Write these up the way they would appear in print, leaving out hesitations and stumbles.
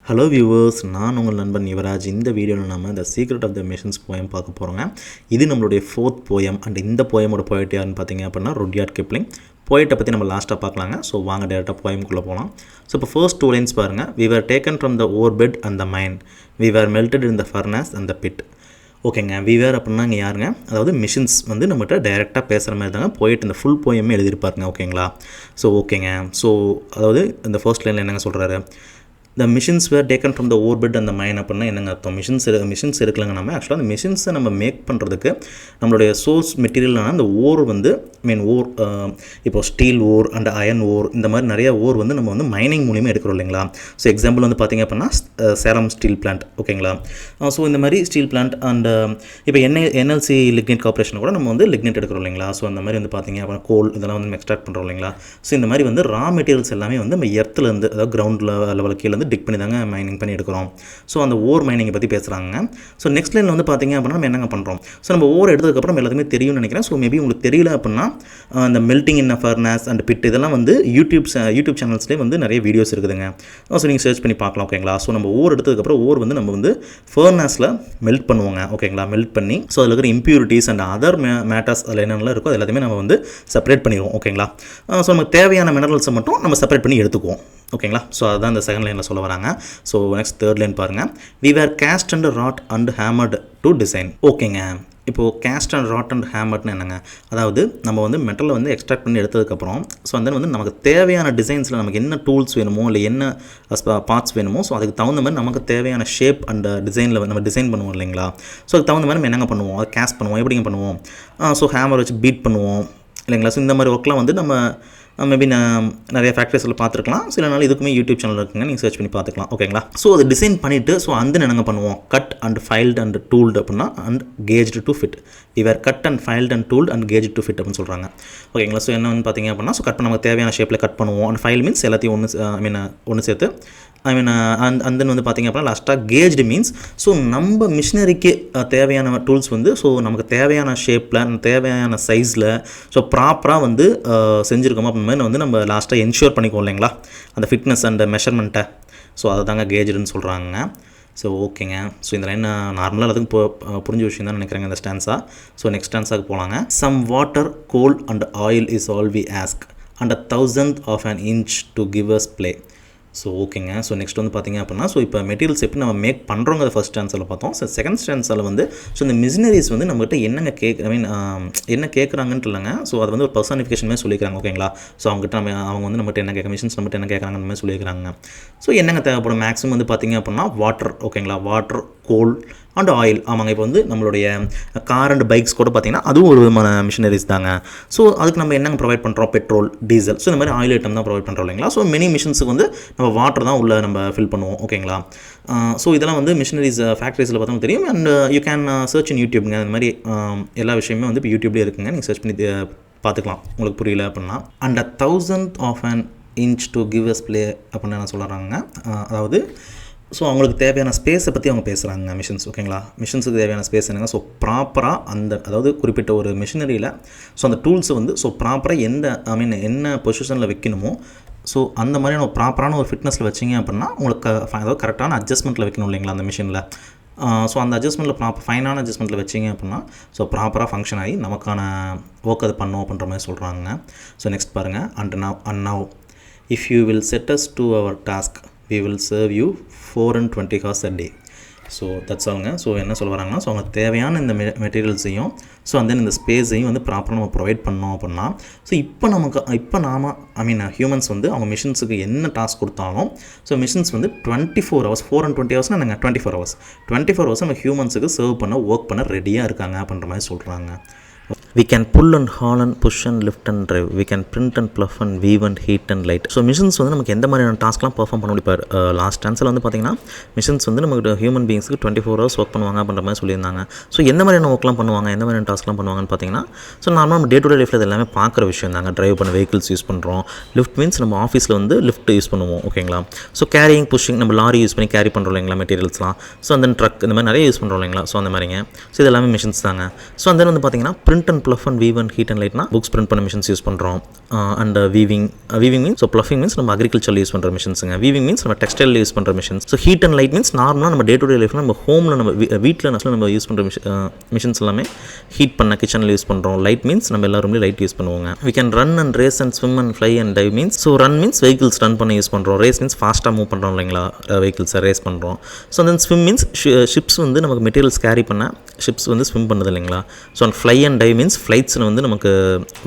Hello viewers, நான் உங்கள் நண்பன் யுவராஜ். இந்த வீடியோவில் நம்ம the secret of the machines poem பார்க்க போகிறோங்க. இது நம்மளுடைய 4th போயம். அண்ட் இந்த போயமோட போய்ட் யாருன்னு பார்த்தீங்க அப்படின்னா ருட்யார்ட் கிப்ளிங். போய்ட்டை பற்றி நம்ம லாஸ்ட்டாக பார்க்கலாங்க. ஸோ வாங்க டேரெக்டாக போயம்குள்ளே போகலாம். ஸோ இப்போ ஃபர்ஸ்ட் 2 லைன்ஸ் பாருங்கள். We were taken from the ore bed and the mine, we were melted in the furnace and the pit. ஓகேங்க, விவேர் அப்படின்னா இங்கே யாருங்க? அதாவது மிஷின்ஸ் வந்து நம்மகிட்ட டைரெக்டாக பேசுகிற மாதிரி தாங்க போயிட்டு இந்த ஃபுல் போயமே எழுதியிருப்பாருங்க. ஓகேங்களா? ஸோ ஓகேங்க. ஸோ அதாவது இந்த ஃபர்ஸ்ட் லைனில் என்னங்க சொல்கிறாரு? The machines were taken from the ore bed அந்த மைன் அப்படின்னா என்னங்க அர்த்தம்? மிஷின்ஸ் இருக்குல்லங்க. நம்ம ஆக்சுவலாக அந்த மிஷின்ஸை நம்ம மேக் பண்ணுறதுக்கு நம்மளுடைய சோர்ஸ் மெட்டீரியலான அந்த ஓர் வந்து ஓர், இப்போ steel ore and iron ore, இந்த மாதிரி நிறைய ஓர் வந்து நம்ம வந்து மைனிங் மூலியமாக எடுக்கிறோம் இல்லைங்களா? ஸோ எக்ஸாம்பிள் வந்து பார்த்திங்க அப்படின்னா சேலம் ஸ்டீல் பிளான்ட். ஓகேங்களா? ஸோ இந்த மாதிரி ஸ்டீல் பிளான்ட் அண்ட் இப்போ என்எல்சி லிக்னைட் கார்பரேஷன் கூட நம்ம வந்து லிக்னைட் எடுக்கிறோம் இல்லைங்களா? ஸோ அந்த மாதிரி வந்து பார்த்திங்க அப்படின்னா கோல் இதெல்லாம் வந்து நம்ம எக்ஸ்ட்ராக்ட் பண்ணுறோம் இல்லைங்களா? ஸோ இந்த மாதிரி வந்து ரா மெட்டீரியல்ஸ் எல்லாமே வந்து நம்ம எர்த்துலேருந்து, அதாவது கிரவுண்ட் லெவலுக்கு கீழே டிக் பண்ணி தாங்க மைனிங் பண்ணி எடுக்கிறோம். ஸோ அந்த ஓர் மைனிங்கை பற்றி பேசுகிறாங்க. ஸோ நெக்ஸ்ட் லைனில் வந்து பார்த்திங்க அப்படின்னா நம்ம என்னங்க பண்ணுறோம்? ஸோ நம்ம ஓர் எடுத்ததுக்கப்புறம் எல்லாத்துமே தெரியும்னு நினைக்கிறேன். ஸோ மேபி உங்களுக்கு தெரியல அப்படின்னா இந்த melting in furnace and bit இதெல்லாம் வந்து யூடியூப் சேனல்ஸ்லேயே வந்து நிறைய வீடியோஸ் இருக்குதுங்க. ஸோ நீங்கள் சர்ச் பண்ணி பார்க்கலாம். ஓகேங்களா? ஸோ நம்ம ஓர் எடுத்ததுக்கப்புறம் ஓர் வந்து நம்ம வந்து ஃபர்னஸில் மெல்ட் பண்ணுவோங்க. ஓகேங்களா? மெல்ட் பண்ணி ஸோ அதில் இருக்கிற இம்ப்யூரிட்டிஸ் அண்ட் அதர் மேட்டர்ஸ் அதில் என்னென்னலாம் இருக்கோ அது எல்லாத்தையுமே நம்ம வந்து செப்பரேட் பண்ணிடுவோம். ஓகேங்களா? ஸோ நமக்கு தேவையான மினரல்ஸை மட்டும் நம்ம செப்பரேட் பண்ணி எடுத்துக்குவோம். ஓகேங்களா? ஸோ அதுதான் இந்த செகண்ட் லைனில் சொல்ல வராங்க. ஸோ நெக்ஸ்ட் தேர்ட் லைன் பாருங்கள். We were cast and wrought and hammered to design. ஓகேங்க, இப்போது கேஸ்ட் அண்ட் ராட் அண்ட் ஹேமர்ட்னு என்னங்க? அதாவது நம்ம வந்து மெட்டலை வந்து எக்ஸ்ட்ராக்ட் பண்ணி எடுத்ததுக்கப்புறம் ஸோ அந்த வந்து நமக்கு தேவையான டிசைன்ஸில் நமக்கு என்ன டூல்ஸ் வேணுமோ இல்லை என்ன பார்ட்ஸ் வேணுமோ ஸோ அதுக்கு தகுந்த மாதிரி நமக்கு தேவையான ஷேப் அண்ட் டிசைனில் நம்ம டிசைன் பண்ணுவோம் இல்லைங்களா? ஸோ அதுக்கு தகுந்த மாதிரி நம்ம என்னங்க பண்ணுவோம்? அதை கேஸ்ட் பண்ணுவோம். எப்படிங்க பண்ணுவோம்? ஸோ ஹேமர் வச்சு பீட் பண்ணுவோம் இல்லைங்களா? ஸோ இந்த மாதிரி ஒர்க்லாம் வந்து நம்ம மேபி நான் நிறைய ஃபேக்ட்ரிஸில் பார்த்துருக்கலாம். சில நாள் இதுக்குமே யூடியூப் சேனல் இருக்குங்க, நீங்கள் சர்ச் பண்ணி பார்த்துக்கலாம். ஓகேங்களா? ஸோ அது டிசைன் பண்ணிவிட்டு ஸோ அந்த என்னங்க பண்ணுவோம்? Cut and filed and tooled அப்படின்னா and gauged to fit. We were cut and filed and tooled and gauge to fit அப்படின்னு சொல்கிறாங்க. ஓகேங்களா? ஸோ என்னன்னு பார்த்தீங்க அப்படின்னா ஸோ கட் பண்ண நமக்கு தேவையான ஷேப்பில் கட் பண்ணுவோம். அண்ட் ஃபைல் மீன்ஸ் எல்லாத்தையும் ஒன்று சேர்த்து அந்த வந்து பார்த்திங்க அப்படின்னா லாஸ்ட்டாக கேஜ்டு மீன்ஸ் ஸோ நம்ம மிஷினரிக்கு தேவையான டூல்ஸ் வந்து ஸோ நமக்கு தேவையான ஷேப்பில் தேவையான சைஸில் ஸோ ப்ராப்பராக வந்து செஞ்சுருக்கோம் அப்படின்ற மாதிரி வந்து நம்ம லாஸ்ட்டாக என்ஷூர் பண்ணிக்குவோம் இல்லைங்களா? அந்த ஃபிட்னஸ் அண்ட் மெஷர்மெண்ட்டை. ஸோ அதை தாங்க கேஜ்டுன்னு சொல்கிறாங்க. ஸோ ஓகேங்க. ஸோ இந்த லைன் நார்மலாக எல்லாத்துக்கும் புரிஞ்ச விஷயம் தான் நினைக்கிறேங்க இந்த ஸ்டான்ஸா. ஸோ நெக்ஸ்ட் ஸ்டான்ஸாக போகலாங்க. Some water, coal and oil is all we ask and 1,000th of an inch to give us play. So ஓகேங்க. ஸோ நெக்ஸ்ட் வந்து பார்த்திங்க அப்படின்னா ஸோ இப்போ மெட்டீரியல்ஸ் எப்படி நம்ம மேக் பண்ணுறோங்க ஃபஸ்ட் ஸ்டான்ஸில் பார்த்தோம். ஸோ செகண்ட் ஸ்டான்ஸில் வந்து ஸோ இந்த மிஷினரிஸ் வந்து நம்மகிட்ட என்னங்க என்ன கேட்குறாங்கன்ட்டு இல்லைங்க. ஸோ அது வந்து ஒரு பர்சானிஃபிகேஷன் மாதிரி சொல்லிக்கிறாங்க. ஓகேங்களா? ஸோ அவங்ககிட்ட அவங்க வந்து நம்மகிட்ட என்ன மிஷின்ஸ் நம்மகிட்ட என்ன கேட்குறாங்கன்னு மாதிரி சொல்லியிருக்காங்க. ஸோ என்னங்க தேவைப்படும்? மேக்ஸிமம் வந்து பார்த்திங்க அப்படின்னா வாட்டர். ஓகேங்களா? Water, coal and oil. ஆமாங்க. இப்போ வந்து நம்மளுடைய கார் அண்ட் பைக்ஸ் கூட பார்த்திங்கன்னா அதுவும் ஒரு விதமான மிஷினரிஸ் தாங்க. ஸோ அதுக்கு நம்ம என்னங்க ப்ரொவைட் பண்ணுறோம்? Petrol, diesel. ஸோ இந்த மாதிரி ஆயில் ஐட்டம் தான் ப்ரொவைட் பண்ணுறோம் இல்லைங்களா? ஸோ மெனி மிஷின்ஸுக்கு வந்து நம்ம வாட்டர் தான் உள்ள நம்ம ஃபில் பண்ணுவோம். ஓகேங்களா? ஸோ இதெல்லாம் வந்து மிஷினரிஸ் ஃபேக்ட்ரிஸில் பார்த்தோம் தெரியும். அண்ட் யூ கேன் சர்ச் இன் யூடியூப்ங்க. அந்த மாதிரி எல்லா விஷயமே வந்து இப்போ யூடியூப்லேயே இருக்குங்க. நீங்கள் சர்ச் பண்ணி பார்த்துக்கலாம் உங்களுக்கு புரியல அப்படின்னா. And 1,000th of an inch to give us play அப்படின்னு என்ன சொல்கிறாங்க? அதாவது ஸோ அவங்களுக்கு தேவையான ஸ்பேஸை பற்றி அவங்க பேசுகிறாங்க மிஷின்ஸ். ஓகேங்களா? மிஷின்ஸுக்கு தேவையான ஸ்பேஸ் என்னங்க? ஸோ ப்ராப்பராக அதாவது குறிப்பிட்ட ஒரு மிஷினரியில் ஸோ அந்த டூல்ஸை வந்து ஸோ ப்ராப்பராக என்ன பொசிஷனில் வைக்கணுமோ ஸோ அந்த மாதிரியான ஒரு ப்ராப்பரான ஒரு ஃபிட்னஸில் வச்சிங்க அப்படின்னா உங்களுக்கு அதாவது கரெக்டான அட்ஜஸ்ட்மெண்ட்டில் வைக்கணும் இல்லைங்களா அந்த மிஷினில். ஸோ அந்த அட்ஜஸ்ட்மெண்ட்டில் ஃபைனான அட்ஜஸ்ட்மெண்ட்டில் வச்சிங்க அப்படின்னா ஸோ ப்ராப்பராக ஃபங்க்ஷன் ஆகி நமக்கான ஒர்க் அது பண்ணோம் அப்படின்ற மாதிரி சொல்கிறாங்க. ஸோ நெக்ஸ்ட் பாருங்கள். And now if you will set us to our task we will serve you 4 and 20 hours a day. So that's ஆல்ங்க. ஸோ என்ன சொல்ல வராங்கன்னா ஸோ அவங்க தேவையான இந்த மெட்டீரியல்ஸையும் ஸோ அந்த இந்த ஸ்பேஸையும் வந்து ப்ராப்பராக நம்ம ப்ரொவைட் பண்ணோம் அப்படின்னா ஸோ இப்போ நாம் ஹியூமன்ஸ் வந்து அவங்க மிஷின்ஸுக்கு என்ன டாஸ்க் கொடுத்தாலும் ஸோ மிஷின்ஸ் வந்து 24 hours 4 and 20 hours நாங்கள் 24 hours நம்ம ஹியூமன்ஸுக்கு சர்வ் பண்ண ஒர்க் பண்ண ரெடியாக இருக்காங்க அப்படின்ற மாதிரி சொல்கிறாங்க. We can pull and haul and push and lift and drive. We can print and pluff and weave and heat and light. So machines வந்து நமக்கு எந்த மாதிரியான டாஸ்க்லாம் பெர்ஃபார்ம் பண்ண முடிப்பார்? லாஸ்ட் டான்ஸில் வந்து பார்த்திங்கன்னா மிஷின்ஸ் வந்து நமக்கு ஹியூமன் பீயிங்ஸுக்கு 24 hours ஒர்க் பண்ணுவாங்க அப்படின்ற மாதிரி சொல்லியிருந்தாங்க. ஸோ எந்த மாதிரியான ஒர்க்லாம் பண்ணுவாங்க, எந்த மாதிரியான டாஸ்க்லாம் பண்ணுவாங்கன்னு பார்த்தீங்கன்னா ஸோ நார்மலாக நம்ம டே டு டே லைஃப்பில் எல்லாமே பார்க்குற விஷயம் தாங்க. ட்ரைவ் பண்ண வெஹிக்கிள்ஸ் யூஸ் பண்ணுறோம். லிஃப்ட் மீன்ஸ் நம்ம ஆஃபீஸில் வந்து லிஃப்ட் யூஸ் பண்ணுவோம். ஓகேங்களா? ஸோ கேரியிங், புஷிங், நம்ம லாரி யூஸ் பண்ணி கேரி பண்ணுறோம் இல்லைங்களா மெட்டீரியல்ஸ்லாம். ஸோ அந்த ட்ரக் இந்த மாதிரி நிறைய யூஸ் பண்ணுறோம் இல்லைங்களா? ஸோ அந்த மாதிரிங்க. ஸோ இது எல்லாமே மிஷின்ஸ் தாங்க. ஸோ அந்த வந்து பார்த்திங்கன்னா print and and plough and weave and heat and லைட்னா புக்ஸ் பிரிண்ட் பண்ண மிஷின்ஸ் யூஸ் பண்ணுறோம். And weaving means so ploughing means நம்ம அக்ரிகல்ச்சரில் யூஸ் பண்ணுற மிஷின்ஸுங்க. வீவிங் மீன்ஸ் நம்ம டெக்ஸ்டைலில் யூஸ் பண்ணுற machines. So heat and light means நார்மலாக நம்ம டே டு டே லைஃப்பில் நம்ம ஹோமில் நம்ம வீட்டில் நம்ம யூஸ் பண்ணுற மிஷின்ஸ் எல்லாமே ஹீட் பண்ண கிச்சனில் யூஸ் பண்ணுறோம். லைட் மீன்ஸ் நம்ம எல்லாருமே லைட் யூஸ் பண்ணுவோங்க. We can run and race and swim and fly and dive means so run means vehicles run பண்ண யூஸ் பண்ணுறோம். ரேஸ் மீன்ஸ் ஃபாஸ்ட்டாக மூவ் பண்ணுறோம் இல்லைங்களா, வெஹிக்கிள்ஸை ரேஸ் பண்ணுறோம். So then swim means ships வந்து நமக்கு மெட்டீரியல்ஸ் கேரி பண்ண ஷிப்ஸ் வந்து ஸ்விம் பண்ணுது இல்லைங்களா. So and fly and dive means ஃப்ளைட்ஸில் வந்து நமக்கு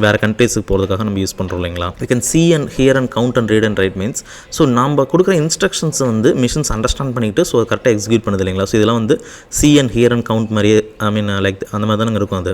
வேறு கண்ட்ரீஸுக்கு போகிறதுக்காக நம்ம யூஸ் பண்ணுறோம் இல்லைங்களா. We can see and hear and count and read and write means so நம்ம கொடுக்குற இன்ஸ்ட்ரக்ஷன்ஸை வந்து மிஷின்ஸ் அண்டர்ஸ்டாண்ட் பண்ணிவிட்டு ஸோ கரெக்டாக எக்ஸிக்யூட் பண்ணுது இல்லைங்களா. ஸோ இதெல்லாம் வந்து see and hear and count மாதிரியே லைக் அந்த மாதிரி தானே இருக்கும். அது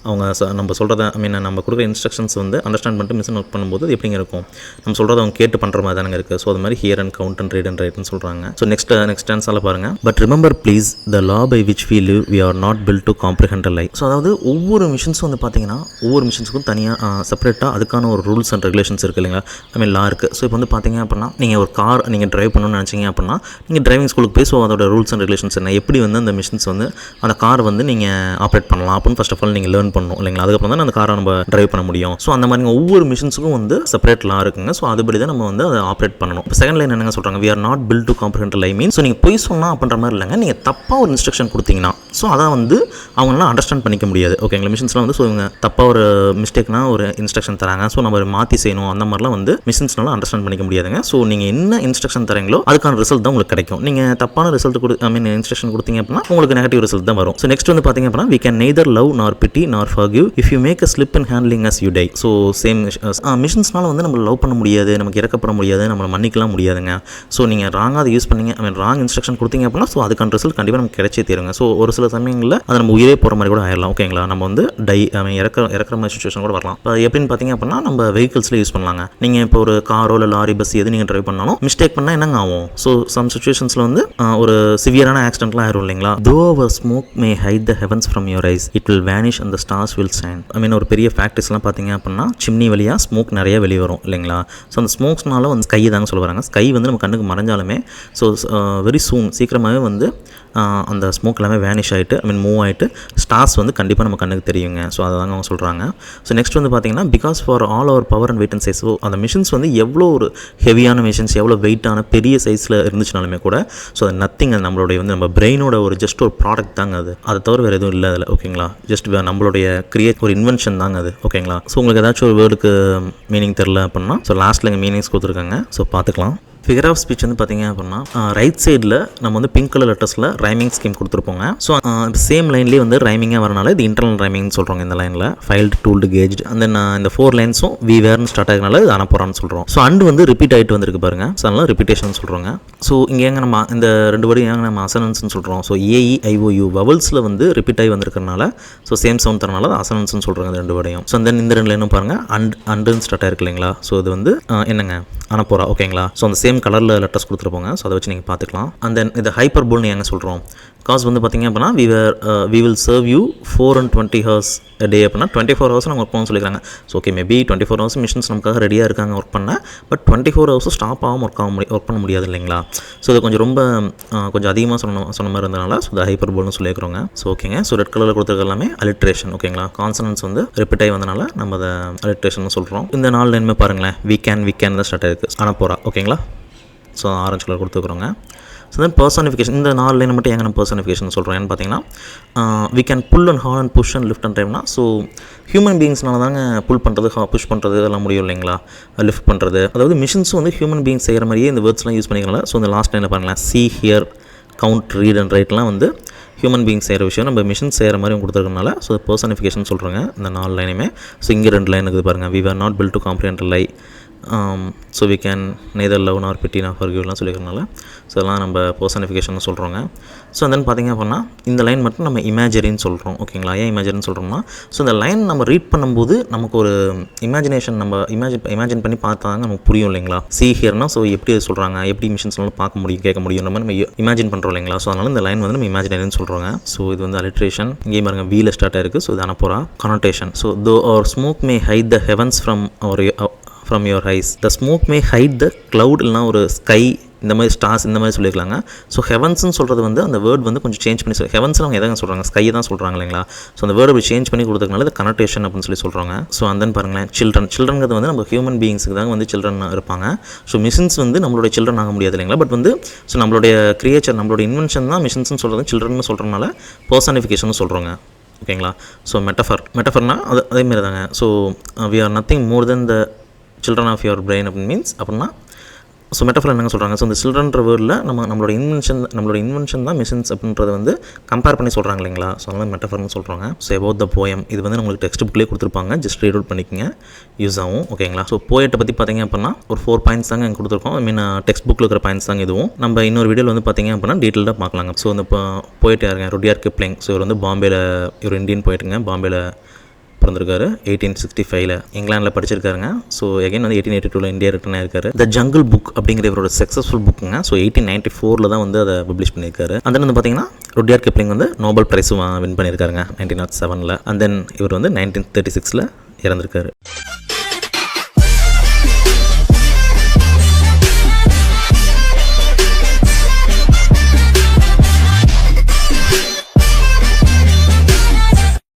அவங்க நம்ம சொல்கிறத நம்ம கொடுக்குற இன்ஸ்ட்ரக்ஷன்ஸ் வந்து அண்டர்ஸ்டாண்ட் பண்ணிட்டு மிஷின் ஒர்க் பண்ணும்போது எப்படிங்க இருக்கும், நம்ம சொல்கிறத அவங்க கேட்டு பண்ணுற மாதிரி தானே இருக்குது. ஸோ அது மாதிரி hear and count and read and ரைட்னு சொல்கிறாங்க. ஸோ நெக்ஸ்ட் ஆன்சரில் பாருங்கள். But remember please the law by which we live we are not built to comprehend life. So அதாவது ஒவ்வொரு மிஷின்ஸும் வந்து பார்த்தீங்கன்னா ஒவ்வொரு மிஷின்ஸுக்கும் தனியாக செப்பரேட்டாக அதுக்கான ஒரு ரூல்ஸ் அண்ட் ரெகுலேஷன்ஸ் இருக்குது இல்லைங்களா, லா இருக்குது. ஸோ இப்போ வந்து பார்த்தீங்க அப்படின்னா நீங்கள் ஒரு கார் நீங்கள் ட்ரைவ் பண்ணணும்னு நினச்சிங்க அப்படின்னா நீங்கள் டிரைவிங் ஸ்கூலுக்கு போய் ஸோ அதோட ரூல்ஸ் அண்ட் ரெகுலேஷன்ஸ் என்ன, எப்படி வந்து அந்த மிஷின்ஸ் வந்து அந்த கார் வந்து நீங்கள் ஆப்ரேட் பண்ணலாம் அப்படின்னு ஃபர்ஸ்ட் ஆஃப் ஆல் நீங்கள் லேர்ன் பண்ணணும் இல்லைங்களா. அதுக்கப்புறம் தான் அந்த காரை நம்ம டிரைவ் பண்ண முடியும். ஸோ அந்த மாதிரி ஒவ்வொரு மிஷின்ஸுக்கும் வந்து செப்பரேட் லா இருக்குங்க. ஸோ அதுபடி தான் நம்ம வந்து அதை ஆப்ரேட் பண்ணணும். இப்போ செகண்ட் லைன் என்னங்க சொல்கிறாங்க, we are not built to comprehend life means so நீங்கள் பொய் சொன்னால் அப்படின்ற மாதிரி இல்லைங்க, நீங்கள் தப்பாக ஒரு இன்ஸ்ட்ரக்ஷன் கொடுத்தீங்கன்னா ஸோ அதை வந்து அவங்களாம் அண்டர்ஸ்டாண்ட் பண்ணிக்க முடியாது ஓகேங்களா. மிஷின்ஸ்லாம் வந்து ஸோ இவங்க தப்பாக ஒரு மிஸ்டேக்னா ஒரு இன்ஸ்ட்ரக்ஷன் தராங்க, ஸோ நம்ம மாற்றி செய்யணும் அந்த மாதிரிலாம் வந்து மிஷின்ஸ்னால அண்டர்ஸ்டாண்ட் பண்ணிக்க முடியாதுங்க. ஸோ நீங்கள் என்ன இன்ஸ்ட்ரக்ஷன் தரீங்களோ அதுக்கான ரிசல்ட் தான் உங்களுக்கு கிடைக்கும். நீங்கள் தப்பான ரிசல்ட் இன்ஸ்ட்ரக்ஷன் கொடுத்தீங்க அப்படின்னா உங்களுக்கு நெகட்டிவ் ரிசல்ட் தான் வரும். ஸோ நெக்ஸ்ட் வந்து பார்த்தீங்க அப்படின்னா we can neither love nor pity nor forgive if you make a slip in handling as you die. So same மிஷின்ஸ்னால வந்து நம்ம லவ் பண்ண முடியாது, நமக்கு இறக்கப்பட முடியாது, நம்மளை மன்னிக்கலாம் முடியாதுங்க. ஸோ நீங்கள் ராங்காக அதை யூஸ் பண்ணீங்க ராங் இன்ஸ்ட்ரக்ஷன் கொடுத்தீங்க அப்படின்னா ஸோ அதுக்கான ரிசல்ட் கண்டிப்பாக நமக்கு கிடைச்சே தருங்க. ஸோ ஒரு சில சமயங்களில் அது நம்ம உயிரே போகிற மாதிரி கூட ஆயிடலாம் ஓகேங்களா. நம்ம வந்து இறக்குற மாதிரி சுச்சுவேஷன் கூட வரலாம். இப்போ எப்படின்னு பார்த்தீங்க அப்படின்னா நம்ம வெஹிக்கிள்ஸில் யூஸ் பண்ணலாங்க. நீங்கள் இப்போ ஒரு காரோ இல்லை லாரி பஸ் எது நீங்கள் ட்ரைவ் பண்ணாலும் மிஸ்டேக் பண்ணால் என்னங்க ஆகும். ஸோ சம் சுச்சுவேஷன்ஸில் வந்து ஒரு சிவியரான ஆக்சிடென்ட்லாம் ஆயிரும் இல்லைங்களா. Though our smoke may hide the heavens from your eyes it will vanish and the stars will shine. ஒரு பெரிய ஃபேக்ட்ரிஸ்லாம் பார்த்தீங்க அப்படின்னா சிம்னி வழியாக ஸ்மோக் நிறைய வெளியே வரும் இல்லைங்களா. ஸோ அந்த ஸ்மோக்ஸ்னால வந்து ஸ்கை தாங்க சொல்ல வராங்க. ஸ்கை வந்து நம்ம கண்ணுக்கு மறைஞ்சாலுமே ஸோ வெரி சூன் சீக்கிரமாகவே வந்து அந்த ஸ்மோக் எல்லாமே வேனிஷ் ஆகிட்டு மூவ் ஆகிட்டு ஸ்டார்ஸ் வந்து கண்டிப்பாக நம்ம கண்ணுக்கு தெரியுங்க. ஸோ அதை தாங்க அவங்க சொல்கிறாங்க. ஸோ நெக்ஸ்ட் வந்து பார்த்தீங்கன்னா because for all our power and weight and size. So அந்த மிஷின்ஸ் வந்து எவ்வளோ ஒரு ஹெவியான மிஷின்ஸ் எவ்வளோ வெயிட்டான பெரிய சைஸில் இருந்துச்சுனாலுமே கூட ஸோ அது நத்திங், அது நம்மளுடைய வந்து நம்ம பிரெயினோட ஒரு ஜஸ்ட் ஒரு ப்ராடக்ட் தாங்க அது. அதை தவிர வேறு எதுவும் இல்லை அதில் ஓகேங்களா. ஜஸ்ட் நம்மளுடைய ஒரு இன்வென்ஷன் தாங்க அது ஓகேங்களா. ஸோ உங்களுக்கு ஏதாச்சும் ஒரு வேர்டுக்கு மீனிங் தெரில அப்படின்னா ஸோ லாஸ்ட்டில் இங்கே மீனிங்ஸ் கொடுத்துருக்காங்க. ஸோ பார்த்துக்கலாம். ஃபிகர் ஆஃப் ஸ்பீச் வந்து பார்த்தீங்க அப்படின்னா ரைட் சைடில் நம்ம வந்து பிங்க் கலர் லெட்டர்ஸில் ரைமிங் ஸ்கீம் கொடுத்துருப்போங்க. ஸோ சேம் லைன்லேயே வந்து ரைமிங்காக வரனால இது இன்டர்னல் ரைமிங்னு சொல்கிறோங்க. இந்த லைனில் ஃபைல்டு டூல்டு கேஜ் அந்த இந்த 4 லைன்ஸும் வி வேர்னு ஸ்டார்ட் ஆகிறனால இது அனுப்புறான்னு சொல்கிறோம். ஸோ அண்ட் வந்து ரிப்பீட் ஆகிட்டு வந்துருக்கு பாருங்க. ஸோ அதனால் ரிப்பீட்டேஷன் சொல்கிறோங்க. ஸோ இங்கே எங்கே நம்ம இந்த 2 வேர்டு ஏங்க நம்ம அசனன்ஸ்னு சொல்கிறோம். ஸோ AEIOU வவல்ஸில் வந்து ரிப்பீட் ஆகி வந்திருக்கிறனால ஸோ சேம் சவுண்ட் தரனால அது அசனன்ஸ்னு சொல்கிறாங்க இந்த 2 வேர்டையும். ஸோ தென் இந்த 2 லைனும் பாருங்கள் அண்டுன்னு ஸ்டார்ட் ஆயிருக்கு இல்லைங்களா. ஸோ இது வந்து என்னங்க அனுப்புறா ஓகேங்களா. ஸோ அந்த சேம் கலரில் லெட்டர்ஸ் கொடுத்துருப்போங்க. ஸோ அதை வச்சு நீங்கள் பார்த்துக்கலாம். அண்ட் தென் இது ஹைப்பர்போல்னு எங்கே சொல்கிறோம். காஸ் வந்து பார்த்தீங்க அப்படின்னா we will serve you 4 and 20 hours a day அப்படின்னா 24 hours நம்ம ஒர்க் பண்ண சொல்லிக்கிறாங்க. So okay maybe 24 hours machines நமக்காக ரெடியாக இருக்காங்க ஒர்க் பண்ண. பட் 24 hours ஸ்டாப் ஆகாமல் ஒர்க் பண்ண முடியாது இல்லைங்களா. ஸோ இது கொஞ்சம் அதிகமாக சொன்ன மாதிரி இருந்தனால ஸோ இது ஹைப்பர்போல்னு சொல்லியிருக்கிறோங்க. ஸோ ஓகேங்க. ஸோ ரெட் கலரில் கொடுத்துருக்க எல்லாமே அலிட்ரேஷன் ஓகேங்களா. கான்சனன்ஸ் வந்து ரிப்பீட் ஆகி வந்தனால நம்ம அதை அலிட்ரேஷன் சொல்கிறோம். இந்த 4 லைனுமே பாருங்களேன் வி கேன் தான் ஸ்டார்ட் ஆயிருக்கு அனுப்புறா ஓகேங்களா. ஸோ ஆரஞ்சு கலர் கொடுத்துருக்குறோங்க. ஸோ தென் பர்சனிஃபிகேஷன் இந்த 4 லைன் மட்டும் எங்கே நம்ம பர்சனிஃபிகேஷன் சொல்கிறோம் ஏன்னு பார்த்தீங்கன்னா we can pull and haul and push and lift and ட்ரைவ்னா ஸோ ஹியூமன் பீயிங்ஸ்னால தாங்க புல் பண்ணுறது புஷ் பண்ணுறது இதெல்லாம் முடியும் இல்லைங்களா. லிஃப்ட் பண்ணுறது அதாவது மிஷின்ஸும் வந்து ஹியூமன் பீயிங்ஸ் செய்கிற மாதிரியே இந்த வேர்ட்ஸ்லாம் யூஸ் பண்ணிக்கிறனால ஸோ இந்த லாஸ்ட் லைனில் பாருங்களேன் see here count read and writeலாம் வந்து ஹியூமன் பீயிங்ஸ் செய்கிற விஷயம் நம்ம மிஷின் செய்கிற மாதிரி கொடுத்துருக்கனால ஸோ பர்சனிஃபிகேஷன் சொல்கிறோங்க இந்த 4 லைனுமே. ஸோ இங்கே 2 லைன் இருக்குது பாருங்கள். we were not built to comprehend lie. So we can neither love nor pity nor forgiveலாம் சொல்லிக்கிறனால ஸோ அதெல்லாம் நம்ம பர்சனிஃபிகேஷன் சொல்கிறோங்க. ஸோ தென் பார்த்திங்க அப்படின்னா இந்த லைன் மட்டும் நம்ம இமேஜரின்னு சொல்கிறோம் ஓகேங்களா. ஏன் இமேஜரின்னு சொல்கிறோம்னா ஸோ இந்த லைன் நம்ம ரீட் பண்ணும்போது நமக்கு ஒரு இமேஜினேஷன் நம்ம இமேஜின் பண்ணி பார்த்தாங்க நமக்கு புரியும் இல்லைங்களா. see hereனா ஸோ எப்படி சொல்கிறாங்க எப்படி மிஷின்ஸ்னாலும் பார்க்க முடியும் கேட்க முடியும் நம்ம இமேஜின் பண்ணுறோம் இல்லைங்களா. ஸோ அதனால் இந்த லைன் வந்து நம்ம இமேஜினரின்னு சொல்கிறோங்க. ஸோ இது வந்து அலிட்ரேஷன். இங்கேயும் பாருங்கள் வீல ஸ்டார்ட் ஆயிருக்கு. ஸோ இது அனுப்புறா connotation. So though our smoke may hide the heavens from your eyes the smoke may hide the cloud இல்லைனா ஒரு ஸ்கை இந்த மாதிரி ஸ்டார்ஸ் இந்த மாதிரி சொல்லியிருக்காங்க. ஸோ ஹெவன்ஸ்னு சொல்கிறது வந்து அந்த வேர்ட் வந்து கொஞ்சம் சேஞ்ச் பண்ணி ஹெவன்ஸ்னு அவங்க எதாவது சொல்கிறாங்க, ஸ்கையை தான் சொல்கிறாங்க இல்லைங்களா. ஸோ அந்த வேர்டு அப்படி சேஞ்ச் பண்ணி கொடுத்ததுனால இது கனெக்டேஷன் அப்படின்னு சொல்லி சொல்கிறாங்க. ஸோ அந்த பாருங்களேன், சில்ட்ரன்கிறது வந்து நம்ம ஹியூமன் பீயிங்ஸுக்கு தான் வந்து சில்ட்ரன் இருப்பாங்க. ஸோ மிஷின்ஸ் வந்து நம்மளுடைய சில்ட்ரன் ஆக முடியாது இல்லைங்களா. பட் வந்து ஸோ நம்மளுடைய கிரியேச்சர், நம்மளுடைய இன்வென்ஷன் தான் மிஷின்ஸ்னு சொல்கிறது, சில்ட்ரன் சொல்கிறதுனால பர்சனிஃபிகேஷன் சொல்கிறோங்க. ஓகேங்களா. ஸோ மெட்டஃபர்னா அதேமாரி தாங்க. So we are nothing more than the children of your brain அப்படின்னு மீன்ஸ் அப்படின்னா. ஸோ மெட்டஃபர் என்னங்க சொல்கிறாங்க, ஸோ இந்த சில்ட்ரன்ற வேர்டில் நம்மளோட இன்வென்ஷன் தான் மிஷின்ஸ் அப்படின்றத வந்து கம்பேர் பண்ணி சொல்கிறாங்க இல்லைங்களா. ஸோ அதனால் மெட்டஃபர்னு சொல்கிறாங்க. ஸோ அபவுட் த போயம் இது வந்து நம்மளுக்கு டெக்ஸ்ட் புக்லேயே கொடுத்துருப்பாங்க, ஜஸ்ட் ரீட் அவுட் பண்ணிக்கங்க, யூஸ் ஆகும். ஓகேங்களா. ஸோ போயட்டை பற்றி பார்த்தீங்க அப்படின்னா ஒரு 4 பாயிண்ட்ஸ் தாங்க எங்களுக்கு கொடுத்துருக்கோம். ஐ மீன் டெக்ஸ்ட் புக்கில் இருக்கிற பாயிண்ட்ஸ் தாங்க இதுவும். நம்ம இன்னொரு வீடியோவில் வந்து பார்த்தீங்க அப்படின்னா டீட்டெயிலாக பார்க்கலாங்க. ஸோ இந்த போயட் யாருங்க, ருட்யார்ட் கிப்ளிங். ஸோ இவர் வந்து பாம்பேல, இவர் இந்தியன் போயிட்டுங்க, பாம்பேல பிறந்திருக்காரு. 1865 இங்கிலாண்டில் படிச்சிருக்காருங்க. ஸோ எகைன் வந்து 1882 இந்தியா ரிட்டர்ன் ஆயிருக்காரு. த ஜங்கிள் புக் அப்படிங்கிற இவரோட சக்ஸஸ்ஃபுல் புக்குங்க. ஸோ 1894 தான் வந்து அதை பப்ளிஷ் பண்ணியிருக்காரு. அந்த வந்து பார்த்தீங்கன்னா ருட்யார்ட் கிப்ளிங் வந்து நோபல் பிரைஸும் வின் பண்ணியிருக்காருங்க 1907. அண்ட் தென் இவர் வந்து 1936 இறந்திருக்காரு.